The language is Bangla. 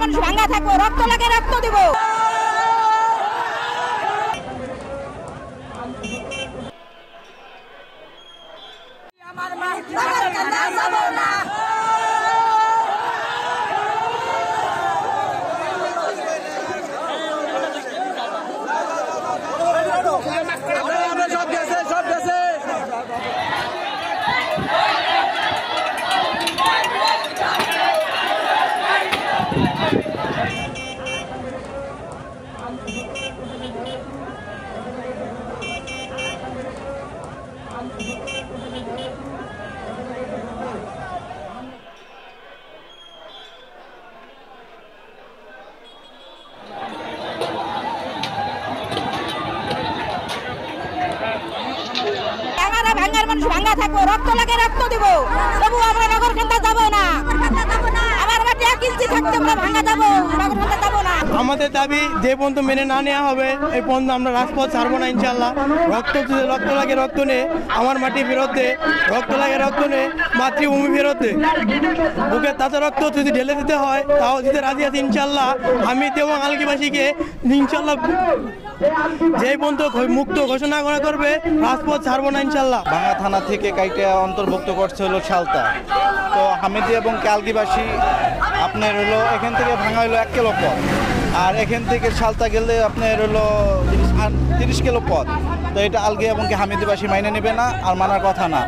মানুষ ভাঙা থাকবো, রক্ত লাগে রক্ত দিব। আমার মা যাব না। ভাঙ্গার মানুষ ভাঙ্গা থাকবো, রক্ত লাগে রক্ত দিব, তবু আমরা নগর কান্দা যাবো না। আমার মাটি কিলচি থাকতে আমরা ভাঙ্গা যাবো, নগর কান্দা যাবো না। আমাদের দাবি যে পর্যন্ত মেনে না নেওয়া হবে এই পর্যন্ত আমরা রাজপথ ছাড়বো না ইনশাল্লাহ। রক্ত লাগে রক্ত নে, আমার মাটি ফেরতে, রক্ত লাগে রক্ত নে, মাতৃভূমি ফেরতে, বুকের তাতে রক্ত যদি ঢেলে দিতে হয় তাও দিতে রাজি আছি ইনশাল্লাহ। আমি এবং আলগিবাসীকে ইনশাল্লাহ যে পর্যন্ত মুক্ত ঘোষণা করা করবে রাজপথ ছাড়বো না ইনশাল্লাহ। ভাঙ্গা থানা থেকে কাইটা অন্তর্ভুক্ত করছে হলো সালতা। তো হামিদি এবং কালগিবাসী আপনার হলো এখান থেকে ভাঙা হলো 1 কিলো পথ, আর এখান থেকে সালতা গেলে আপনার হলো 30 কিলো পথ। তো এটা আলগি এবং হামিদিবাসী মাইনে নেবে না, আর মানার কথা না।